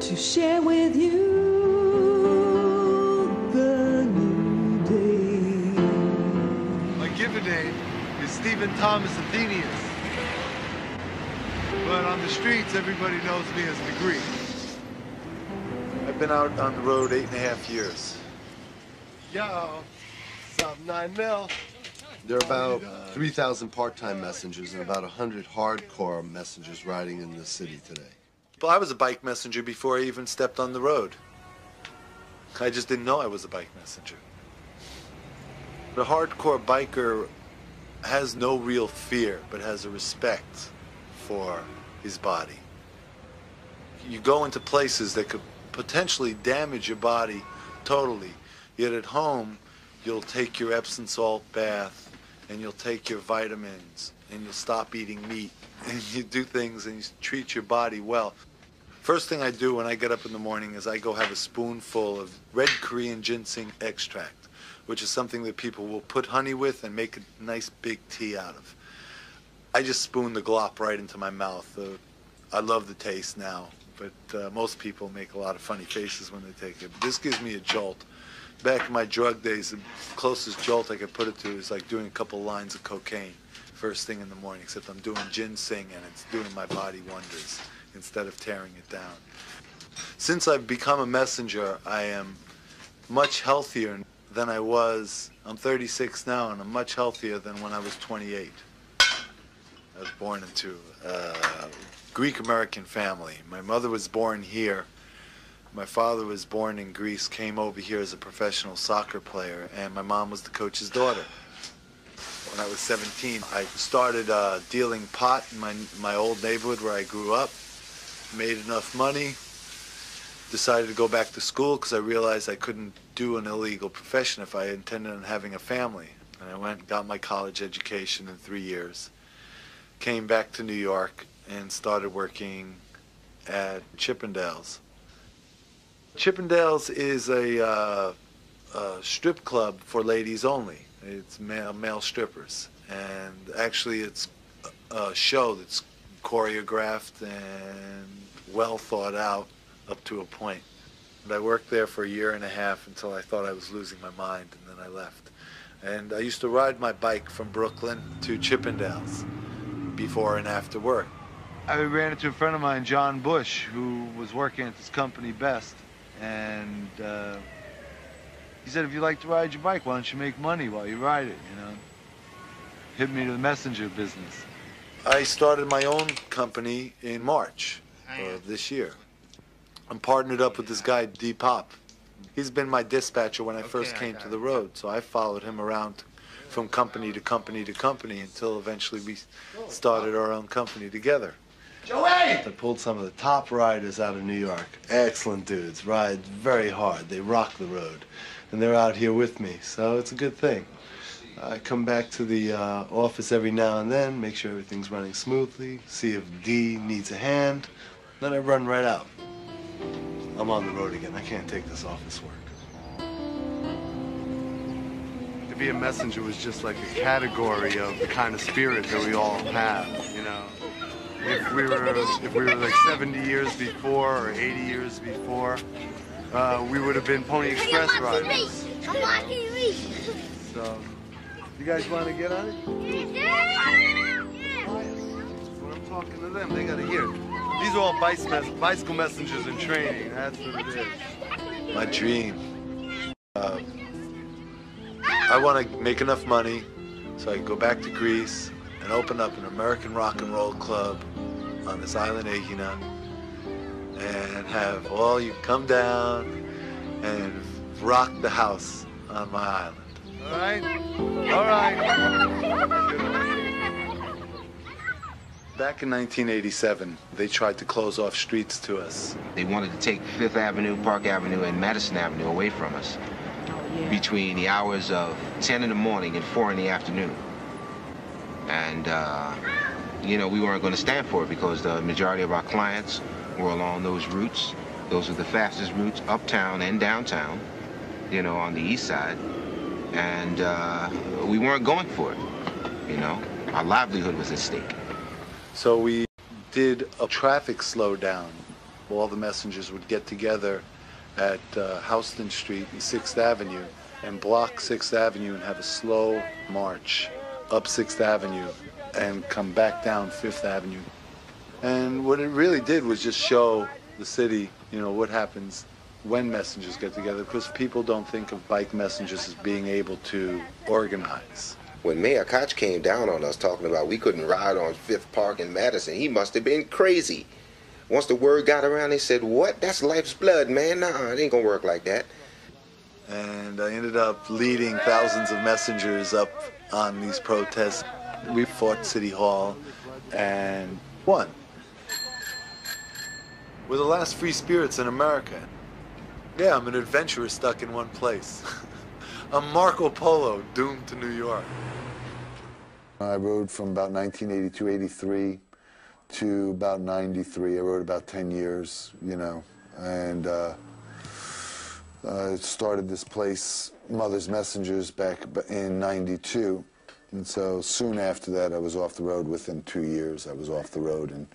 to share with you the new day. My given name is Stephen Thomas Athineos. But on the streets, everybody knows me as the Greek. I've been out on the road 8.5 years. Yo, sub 9 mil. There are about 3,000 part-time messengers and about 100 hardcore messengers riding in the city today. Well, I was a bike messenger before I even stepped on the road. I just didn't know I was a bike messenger. The hardcore biker has no real fear, but has a respect for his body. You go into places that could potentially damage your body totally, yet at home you'll take your Epsom salt bath and you'll take your vitamins and you'll stop eating meat and you do things and you treat your body well. First thing I do when I get up in the morning is I go have a spoonful of red Korean ginseng extract, which is something that people will put honey with and make a nice big tea out of. I just spoon the glop right into my mouth. I love the taste now, but most people make a lot of funny faces when they take it. But this gives me a jolt. Back in my drug days, the closest jolt I could put it to is like doing a couple lines of cocaine first thing in the morning, except I'm doing ginseng and it's doing my body wonders instead of tearing it down. Since I've become a messenger, I am much healthier than I was. I'm 36 now, and I'm much healthier than when I was 28. I was born into a Greek-American family. My mother was born here. My father was born in Greece, came over here as a professional soccer player, and my mom was the coach's daughter. When I was 17, I started dealing pot in my old neighborhood where I grew up, made enough money, decided to go back to school because I realized I couldn't do an illegal profession if I intended on having a family. And I went and got my college education in 3 years, came back to New York, and started working at Chippendales. Chippendales is a strip club for ladies only. It's male strippers, and actually it's a show that's choreographed and well thought out up to a point. But I worked there for 1.5 years until I thought I was losing my mind, and then I left. And I used to ride my bike from Brooklyn to Chippendales before and after work. I ran into a friend of mine, John Bush, who was working at this company, Best, and he said, if you like to ride your bike, why don't you make money while you ride it, you know? Hit me to the messenger business. I started my own company in March of this year. I'm partnered up with this guy, D-Pop. He's been my dispatcher when I first came to the road, so I followed him around from company to company to company until eventually we started our own company together. Joey! I pulled some of the top riders out of New York. Excellent dudes, ride very hard. They rock the road. And they're out here with me, so it's a good thing. I come back to the office every now and then, make sure everything's running smoothly, see if D needs a hand, then I run right out. I'm on the road again. I can't take this office work. To be a messenger was just like a category of the kind of spirit that we all have, you know. If we were like 70 years before or 80 years before, we would have been Pony Express riders. So, you guys want to get on it? When I'm talking to them, they got to hear it. These are all bicycle messengers in training. That's what it is. My dream. I want to make enough money so I can go back to Greece and open up an American rock and roll club on this island, Aegina, and have all you come down and rock the house on my island. All right? All right. Back in 1987, they tried to close off streets to us. They wanted to take Fifth Avenue, Park Avenue, and Madison Avenue away from us between the hours of 10 in the morning and 4 in the afternoon. And, you know, we weren't going to stand for it because the majority of our clients were along those routes. Those are the fastest routes uptown and downtown, you know, on the east side. And we weren't going for it, you know. Our livelihood was at stake. So we did a traffic slowdown all the messengers would get together at Houston Street and 6th Avenue and block 6th Avenue and have a slow march up 6th Avenue and come back down 5th Avenue. And what it really did was just show the city, you know, what happens when messengers get together, because people don't think of bike messengers as being able to organize. When Mayor Koch came down on us talking about we couldn't ride on Fifth Park in Madison, he must have been crazy. Once the word got around, they said, "What? That's life's blood, man. Nah, it ain't gonna work like that." And I ended up leading thousands of messengers up on these protests. We fought City Hall and won. We're the last free spirits in America. Yeah, I'm an adventurer stuck in one place. I'm Marco Polo, doomed to New York. I rode from about 1982, 83 to about 93. I rode about 10 years, you know, and started this place, Mother's Messengers, back in 92. And so soon after that, I was off the road. Within 2 years, I was off the road, and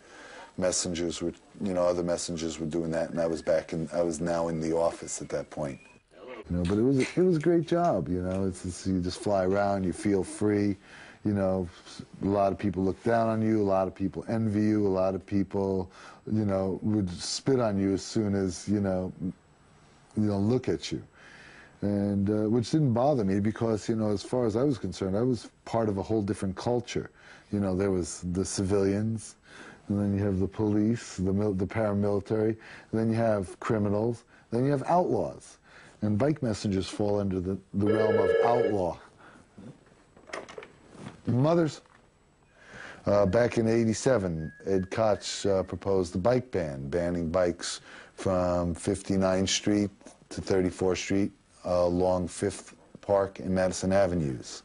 messengers were, you know, other messengers were doing that, and I was now in the office at that point. You know, but it was a great job, you know. You just fly around, you feel free, you know. A lot of people look down on you, a lot of people envy you, a lot of people, you know, would spit on you as soon as, you know, look at you. And which didn't bother me because, you know, as far as I was concerned, I was part of a whole different culture. You know, there was the civilians, and then you have the police, the paramilitary, and then you have criminals, then you have outlaws. And bike messengers fall under the realm of outlaw. Mothers. Back in '87, Ed Koch proposed the bike ban, banning bikes from 59th Street to 34th Street along 5th Park and Madison Avenues,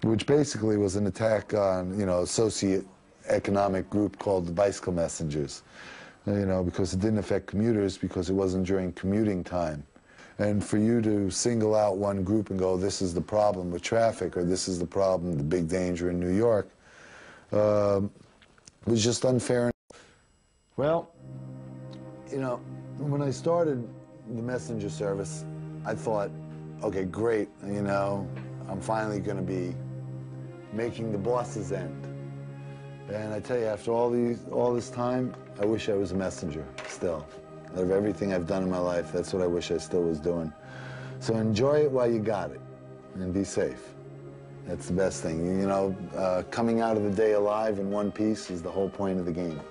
which basically was an attack on, you know, socio-economic group called the bicycle messengers, you know, because it didn't affect commuters because it wasn't during commuting time. And for you to single out one group and go, this is the problem with traffic, or this is the problem, the big danger in New York, was just unfair. Well, you know, when I started the messenger service, I thought, okay, great, you know, I'm finally going to be making the boss's end. And I tell you, after all this time, I wish I was a messenger still. Out of everything I've done in my life, that's what I wish I still was doing. So enjoy it while you got it, and be safe. That's the best thing. You know, coming out of the day alive in one piece is the whole point of the game.